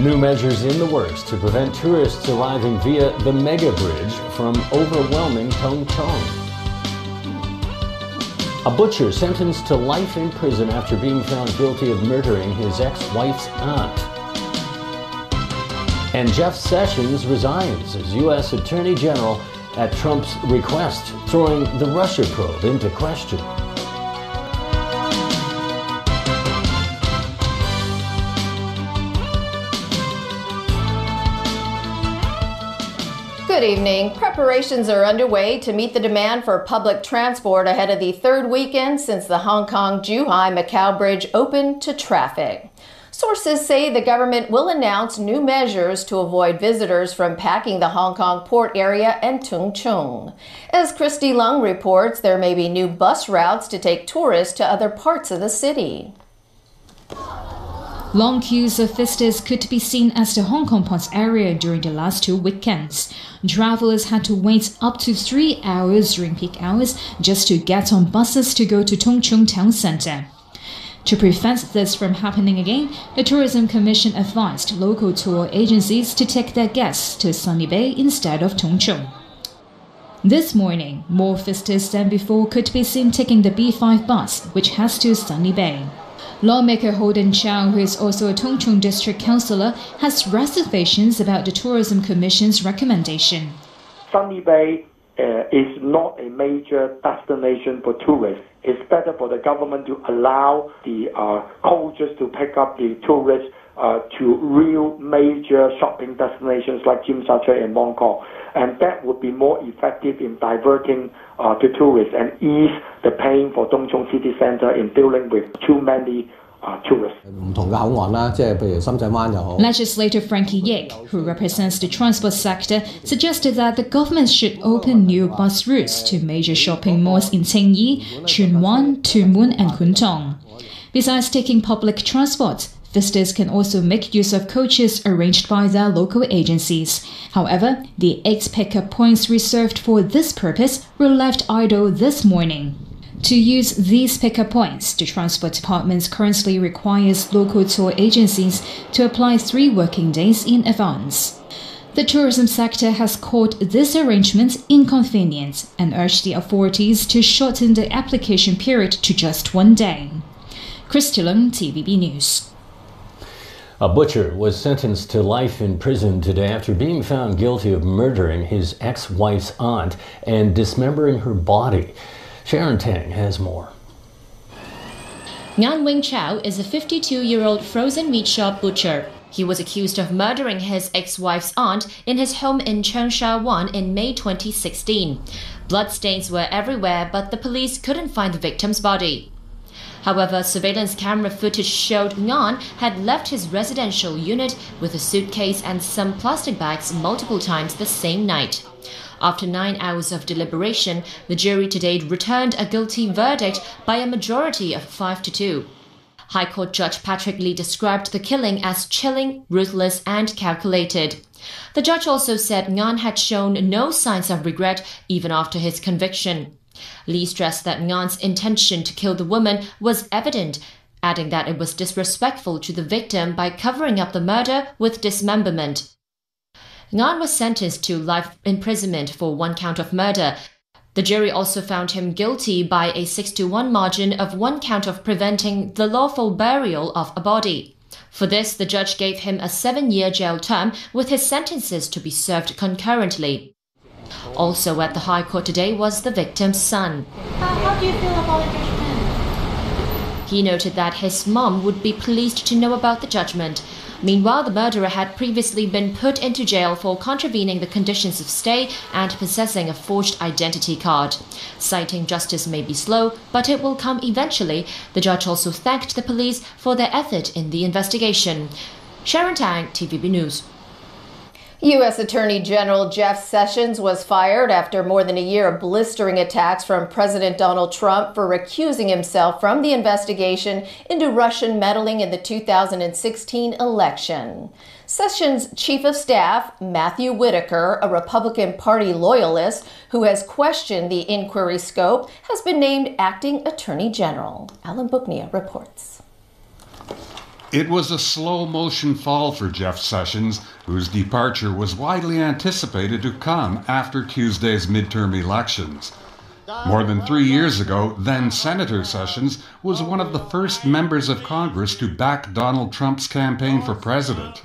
New measures in the works to prevent tourists arriving via the Mega Bridge from overwhelming Tung Chung. A butcher sentenced to life in prison after being found guilty of murdering his ex-wife's aunt. And Jeff Sessions resigns as U.S. Attorney General at Trump's request, throwing the Russia probe into question. Good evening. Preparations are underway to meet the demand for public transport ahead of the third weekend since the Hong Kong-Zhuhai-Macau Bridge opened to traffic. Sources say the government will announce new measures to avoid visitors from packing the Hong Kong port area and Tung Chung. As Christy Lung reports, there may be new bus routes to take tourists to other parts of the city. Long queues of visitors could be seen as the Hong Kong ports area during the last 2 weekends. Travelers had to wait up to 3 hours during peak hours just to get on buses to go to Tung Chung Town Centre. To prevent this from happening again, the Tourism Commission advised local tour agencies to take their guests to Sunny Bay instead of Tung Chung. This morning, more visitors than before could be seen taking the B5 bus, which heads to Sunny Bay. Lawmaker Holden Chow, who is also a Tung Chung District Councillor, has reservations about the Tourism Commission's recommendation. Sunny Bay is not a major destination for tourists. It's better for the government to allow the coaches to pick up the tourists to real major shopping destinations like Tsim Sha Tsui and Mong Kok. And that would be more effective in diverting the tourists and ease the pain for Tung Chung City Centre in dealing with too many tourists. Legislator Frankie Yik, who represents the transport sector, suggested that the government should open new bus routes to major shopping malls in Tsing Yi, Tsuen Wan, Tuen Mun and Kwun Tong. Besides taking public transport, visitors can also make use of coaches arranged by their local agencies. However, the 8 pickup points reserved for this purpose were left idle this morning. To use these pickup points, the Transport Department currently requires local tour agencies to apply 3 working days in advance. The tourism sector has called this arrangement inconvenient and urged the authorities to shorten the application period to just 1 day. Christy Lung, TVB News. A butcher was sentenced to life in prison today after being found guilty of murdering his ex-wife's aunt and dismembering her body. Sharon Tang has more. Ngan Wing Chow is a 52-year-old frozen meat shop butcher. He was accused of murdering his ex-wife's aunt in his home in Cheung Sha Wan in May 2016. Bloodstains were everywhere, but the police couldn't find the victim's body. However, surveillance camera footage showed Ngan had left his residential unit with a suitcase and some plastic bags multiple times the same night. After 9 hours of deliberation, the jury today returned a guilty verdict by a majority of 5-2. High Court Judge Patrick Lee described the killing as chilling, ruthless and calculated. The judge also said Ngan had shown no signs of regret even after his conviction. Lee stressed that Ngan's intention to kill the woman was evident, adding that it was disrespectful to the victim by covering up the murder with dismemberment. Ngan was sentenced to life imprisonment for 1 count of murder. The jury also found him guilty by a 6-1 margin of 1 count of preventing the lawful burial of a body. For this, the judge gave him a 7-year jail term with his sentences to be served concurrently. Also at the High Court today was the victim's son. How do you feel about the judgment? He noted that his mom would be pleased to know about the judgment. Meanwhile, the murderer had previously been put into jail for contravening the conditions of stay and possessing a forged identity card. Citing justice may be slow, but it will come eventually, the judge also thanked the police for their effort in the investigation. Sharon Tang, TVB News. U.S. Attorney General Jeff Sessions was fired after more than a year of blistering attacks from President Donald Trump for recusing himself from the investigation into Russian meddling in the 2016 election. Sessions' Chief of Staff, Matthew Whitaker, a Republican Party loyalist who has questioned the inquiry scope, has been named Acting Attorney General. Alan Booknia reports. It was a slow-motion fall for Jeff Sessions, whose departure was widely anticipated to come after Tuesday's midterm elections. More than 3 years ago, then-Senator Sessions was one of the first members of Congress to back Donald Trump's campaign for president.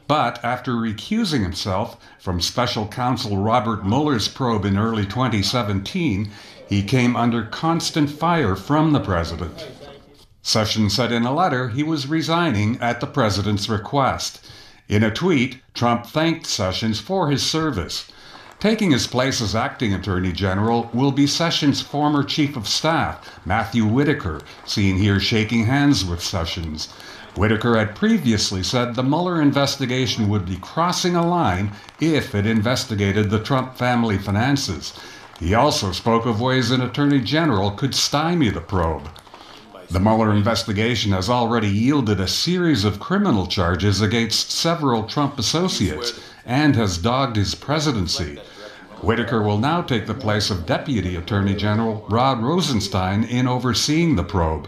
But after recusing himself from special counsel Robert Mueller's probe in early 2017, he came under constant fire from the president. Sessions said in a letter he was resigning at the president's request. In a tweet, Trump thanked Sessions for his service. Taking his place as acting Attorney General will be Sessions' former Chief of Staff, Matthew Whitaker, seen here shaking hands with Sessions. Whitaker had previously said the Mueller investigation would be crossing a line if it investigated the Trump family finances. He also spoke of ways an Attorney General could stymie the probe. The Mueller investigation has already yielded a series of criminal charges against several Trump associates and has dogged his presidency. Whitaker will now take the place of Deputy Attorney General Rod Rosenstein in overseeing the probe.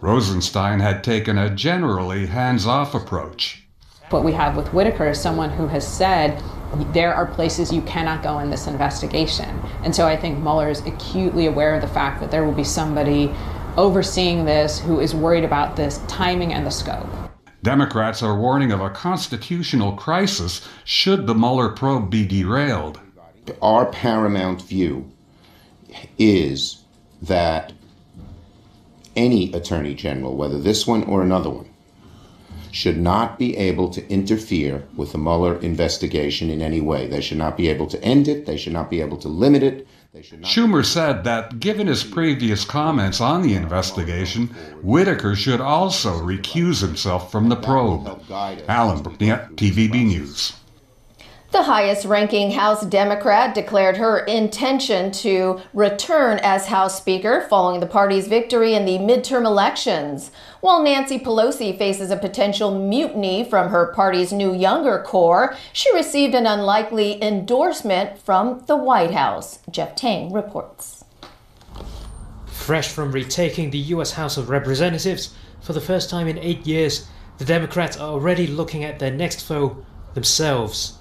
Rosenstein had taken a generally hands-off approach. What we have with Whitaker is someone who has said there are places you cannot go in this investigation. And so I think Mueller is acutely aware of the fact that there will be somebody overseeing this who is worried about this timing and the scope. Democrats are warning of a constitutional crisis should the Mueller probe be derailed. Our paramount view is that any attorney general, whether this one or another one, should not be able to interfere with the Mueller investigation in any way. They should not be able to end it. They should not be able to limit it. Schumer said that, given his previous comments on the investigation, Whitaker should also recuse himself from the probe. Alan Brookniet, TVB News. The highest-ranking House Democrat declared her intention to return as House Speaker following the party's victory in the midterm elections. While Nancy Pelosi faces a potential mutiny from her party's new younger core, she received an unlikely endorsement from the White House. Jeff Tang reports. Fresh from retaking the U.S. House of Representatives for the first time in 8 years, the Democrats are already looking at their next foe, themselves.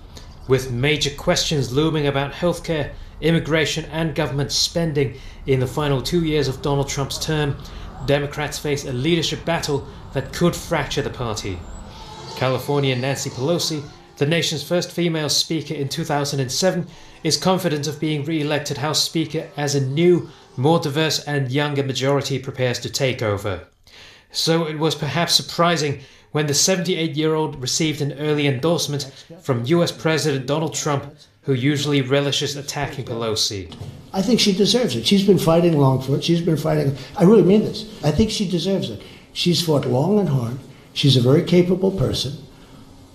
With major questions looming about healthcare, immigration and government spending in the final 2 years of Donald Trump's term, Democrats face a leadership battle that could fracture the party. Californian Nancy Pelosi, the nation's first female speaker in 2007, is confident of being re-elected House Speaker as a new, more diverse and younger majority prepares to take over. So it was perhaps surprising when the 78-year-old received an early endorsement from US President Donald Trump, who usually relishes attacking Pelosi. I think she deserves it. She's been fighting long for it. She's been fighting. I really mean this. I think she deserves it. She's fought long and hard. She's a very capable person.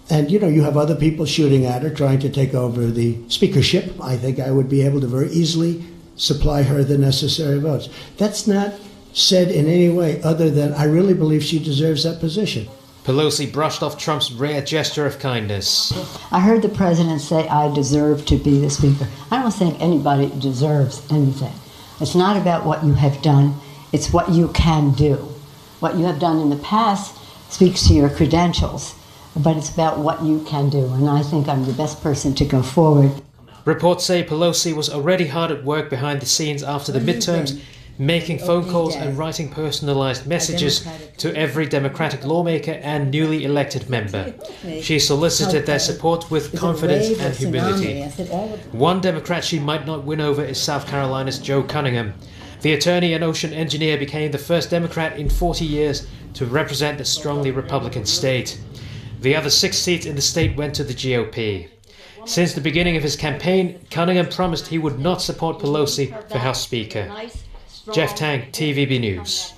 And, you have other people shooting at her, trying to take over the speakership. I think I would be able to very easily supply her the necessary votes. That's not said in any way other than I really believe she deserves that position. Pelosi brushed off Trump's rare gesture of kindness. I heard the president say I deserve to be the speaker. I don't think anybody deserves anything. It's not about what you have done, it's what you can do. What you have done in the past speaks to your credentials, but it's about what you can do, and I think I'm the best person to go forward. Reports say Pelosi was already hard at work behind the scenes after the midterms, making phone calls and writing personalized messages to every Democratic lawmaker and newly elected member. She solicited their support with confidence and humility. One Democrat she might not win over is South Carolina's Joe Cunningham. The attorney and ocean engineer became the first Democrat in 40 years to represent the strongly Republican state. The other 6 seats in the state went to the GOP. Since the beginning of his campaign, Cunningham promised he would not support Pelosi for House Speaker. Jeff Tang, TVB News.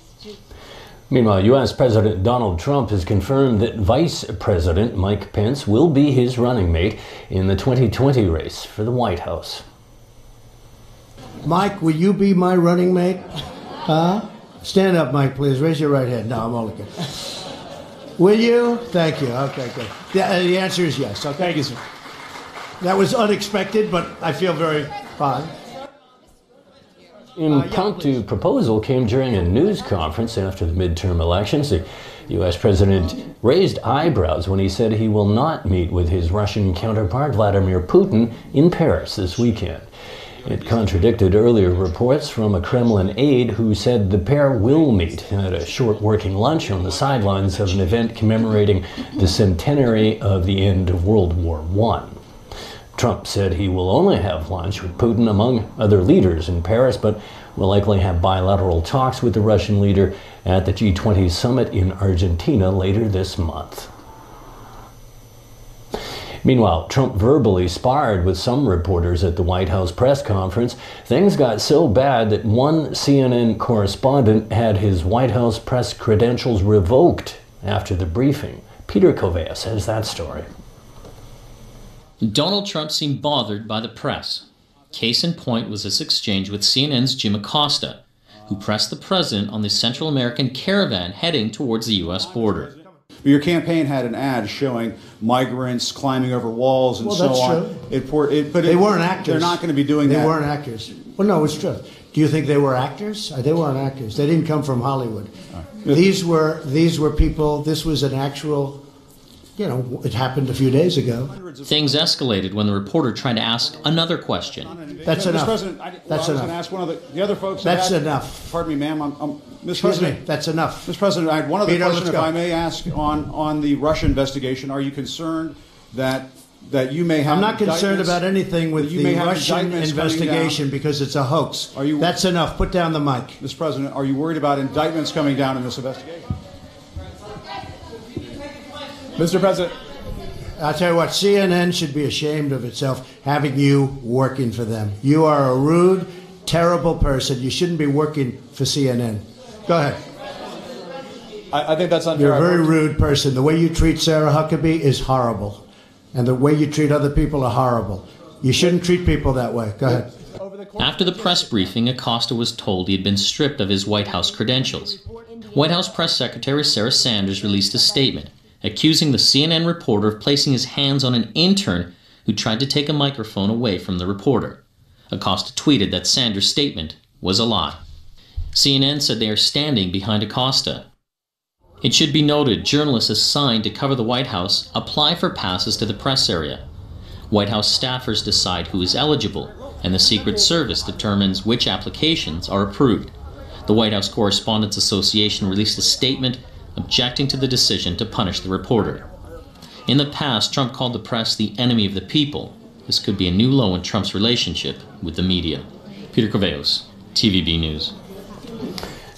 Meanwhile, U.S. President Donald Trump has confirmed that Vice President Mike Pence will be his running mate in the 2020 race for the White House. Mike, will you be my running mate? Stand up, Mike, please. Raise your right hand. No, I'm only kidding. Will you? Thank you. Okay, good. The answer is yes. Okay. Thank you, sir. That was unexpected, but I feel very fine. Impromptu proposal came during a news conference after the midterm elections. The U.S. President raised eyebrows when he said he will not meet with his Russian counterpart Vladimir Putin in Paris this weekend. It contradicted earlier reports from a Kremlin aide who said the pair will meet at a short working lunch on the sidelines of an event commemorating the centenary of the end of World War I. Trump said he will only have lunch with Putin among other leaders in Paris, but will likely have bilateral talks with the Russian leader at the G20 summit in Argentina later this month. Meanwhile, Trump verbally sparred with some reporters at the White House press conference. Things got so bad that one CNN correspondent had his White House press credentials revoked after the briefing. Peter Koveas has that story. Donald Trump seemed bothered by the press. Case in point was this exchange with CNN's Jim Acosta, who pressed the president on the Central American caravan heading towards the U.S. border. Your campaign had an ad showing migrants climbing over walls and so on. That's true. But they weren't actors. They're not going to be doing that. They weren't actors. Well, no, it's true. Do you think they were actors? They weren't actors. They didn't come from Hollywood. These were people. This was an actual, it happened a few days ago. Things escalated when the reporter tried to ask another question. That's enough. Mr. President, I was going to ask one of the other folks. That's enough. Pardon me, ma'am. Mr. Excuse President, me. That's enough. Mr. President, I had one other question, if go. I may ask, on the Russia investigation. Are you concerned that you may have? I'm not concerned about anything with the Russian investigation because it's a hoax. That's enough. Put down the mic. Mr. President, are you worried about indictments coming down in this investigation? Mr. President. I'll tell you what, CNN should be ashamed of itself having you working for them. You are a rude, terrible person. You shouldn't be working for CNN. Go ahead. I think that's unfair. You're a very rude person. The way you treat Sarah Huckabee is horrible. And the way you treat other people are horrible. You shouldn't treat people that way. Go ahead. After the press briefing, Acosta was told he had been stripped of his White House credentials. White House Press Secretary Sarah Sanders released a statement accusing the CNN reporter of placing his hands on an intern who tried to take a microphone away from the reporter. Acosta tweeted that Sanders' statement was a lie. CNN said they are standing behind Acosta. It should be noted journalists assigned to cover the White House apply for passes to the press area. White House staffers decide who is eligible, and the Secret Service determines which applications are approved. The White House Correspondents Association released a statement objecting to the decision to punish the reporter. In the past, Trump called the press the enemy of the people. This could be a new low in Trump's relationship with the media. Peter Koveos, TVB News.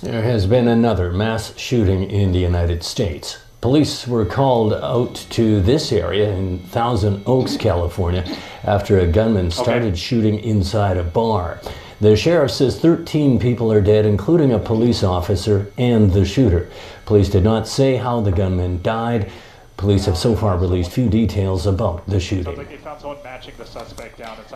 There has been another mass shooting in the United States. Police were called out to this area in Thousand Oaks, California, after a gunman started shooting inside a bar. The sheriff says 13 people are dead, including a police officer and the shooter. Police did not say how the gunman died. Police have so far released few details about the shooting.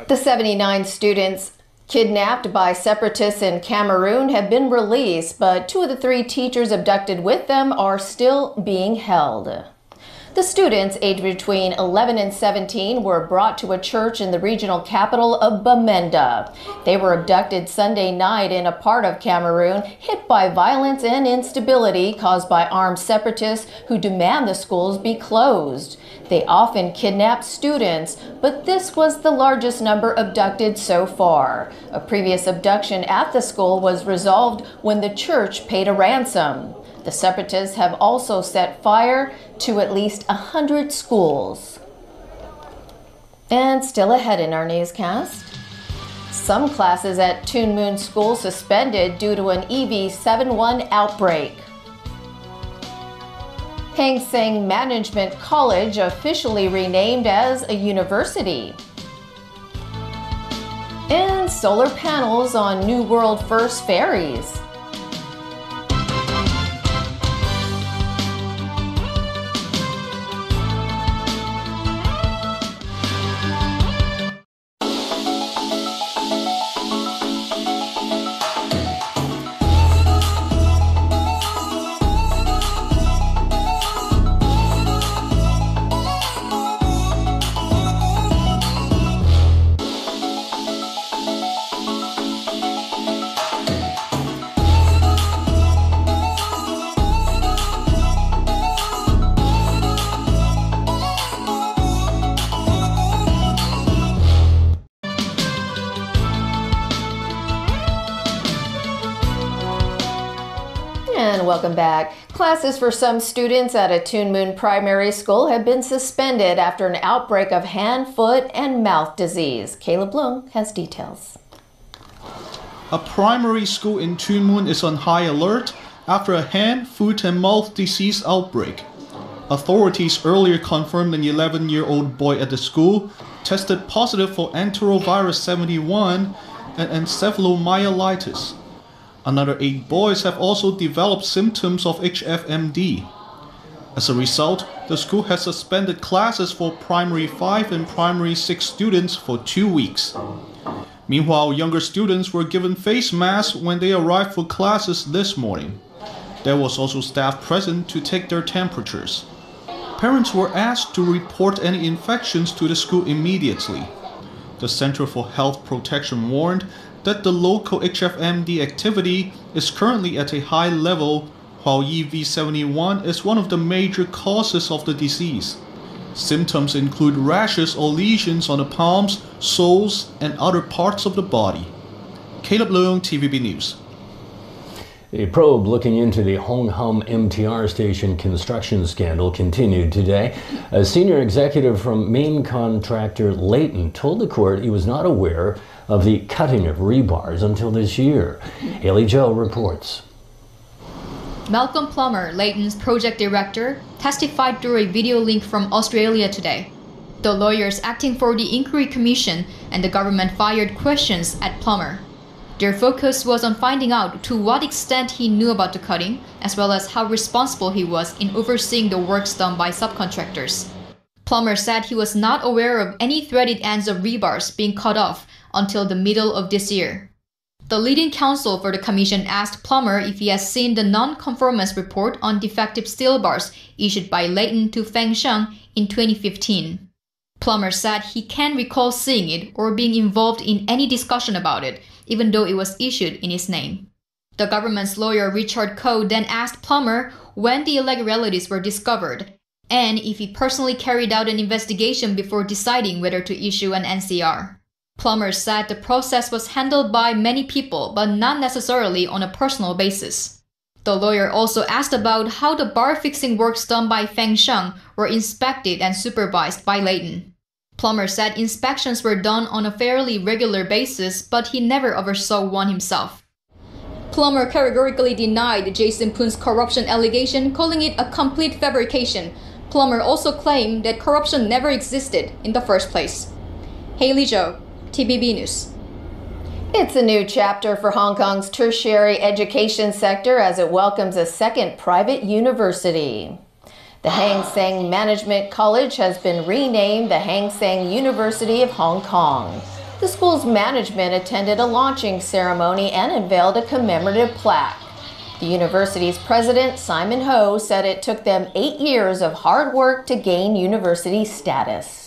The 79 students kidnapped by separatists in Cameroon have been released, but 2 of the 3 teachers abducted with them are still being held. The students, aged between 11 and 17, were brought to a church in the regional capital of Bamenda. They were abducted Sunday night in a part of Cameroon hit by violence and instability caused by armed separatists who demand the schools be closed. They often kidnap students, but this was the largest number abducted so far. A previous abduction at the school was resolved when the church paid a ransom. The separatists have also set fire to at least 100 schools. And still ahead in our newscast, some classes at Toon Moon School suspended due to an EV71 outbreak. Hang Seng Management College officially renamed as a university. And solar panels on New World First ferries. And welcome back. Classes for some students at a Tuen Mun primary school have been suspended after an outbreak of hand, foot, and mouth disease. Caleb Bloom has details. A primary school in Tuen Mun is on high alert after a hand, foot, and mouth disease outbreak. Authorities earlier confirmed an 11-year-old boy at the school tested positive for enterovirus 71 and encephalomyelitis. Another 8 boys have also developed symptoms of HFMD. As a result, the school has suspended classes for primary 5 and primary 6 students for 2 weeks. Meanwhile, younger students were given face masks when they arrived for classes this morning. There was also staff present to take their temperatures. Parents were asked to report any infections to the school immediately. The Center for Health Protection warned that the local HFMD activity is currently at a high level, while EV71 is one of the major causes of the disease. Symptoms include rashes or lesions on the palms, soles, and other parts of the body. Caleb Leung, TVB News. A probe looking into the Hong Hom MTR station construction scandal continued today. A senior executive from main contractor Leighton told the court he was not aware of the cutting of rebars until this year. Haley Joe reports. Malcolm Plummer, Leighton's project director, testified through a video link from Australia today. The lawyers acting for the inquiry commission and the government fired questions at Plummer. Their focus was on finding out to what extent he knew about the cutting, as well as how responsible he was in overseeing the works done by subcontractors. Plummer said he was not aware of any threaded ends of rebars being cut off until the middle of this year. The leading counsel for the commission asked Plummer if he has seen the non-conformance report on defective steel bars issued by Leighton to Feng Sheng in 2015. Plummer said he can't recall seeing it or being involved in any discussion about it, even though it was issued in his name. The government's lawyer Richard Koh then asked Plummer when the irregularities were discovered and if he personally carried out an investigation before deciding whether to issue an NCR. Plummer said the process was handled by many people, but not necessarily on a personal basis. The lawyer also asked about how the bar fixing works done by Feng Sheng were inspected and supervised by Leighton. Plummer said inspections were done on a fairly regular basis, but he never oversaw one himself. Plummer categorically denied Jason Poon's corruption allegation, calling it a complete fabrication. Plummer also claimed that corruption never existed in the first place. Haley Zhou, TVB News. It's a new chapter for Hong Kong's tertiary education sector as it welcomes a second private university. The Hang Seng Management College has been renamed the Hang Seng University of Hong Kong. The school's management attended a launching ceremony and unveiled a commemorative plaque. The university's president, Simon Ho, said it took them 8 years of hard work to gain university status.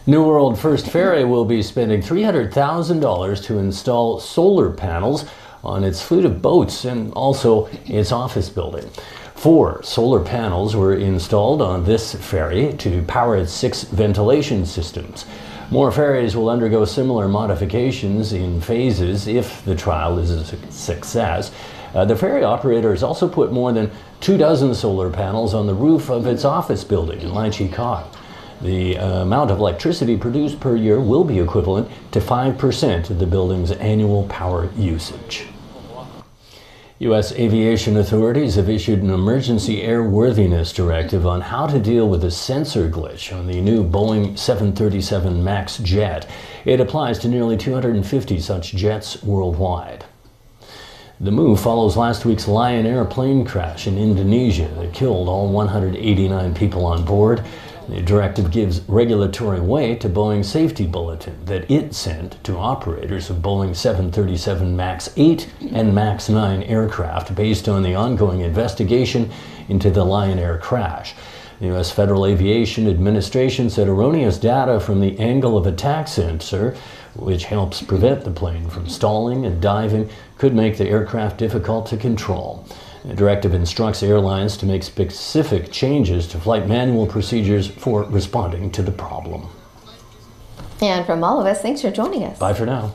New World First Ferry will be spending $300,000 to install solar panels on its fleet of boats and also its office building. 4 solar panels were installed on this ferry to power its 6 ventilation systems. More ferries will undergo similar modifications in phases if the trial is a success. The ferry operator has also put more than 24 solar panels on the roof of its office building in Lai Chi Kok. The amount of electricity produced per year will be equivalent to 5% of the building's annual power usage. U.S. aviation authorities have issued an emergency airworthiness directive on how to deal with a sensor glitch on the new Boeing 737 MAX jet. It applies to nearly 250 such jets worldwide. The move follows last week's Lion Air plane crash in Indonesia that killed all 189 people on board. The directive gives regulatory weight to Boeing's safety bulletin that it sent to operators of Boeing 737 MAX 8 and MAX 9 aircraft based on the ongoing investigation into the Lion Air crash. The U.S. Federal Aviation Administration said erroneous data from the angle of attack sensor, which helps prevent the plane from stalling and diving, could make the aircraft difficult to control. The directive instructs airlines to make specific changes to flight manual procedures for responding to the problem. And from all of us, thanks for joining us. Bye for now.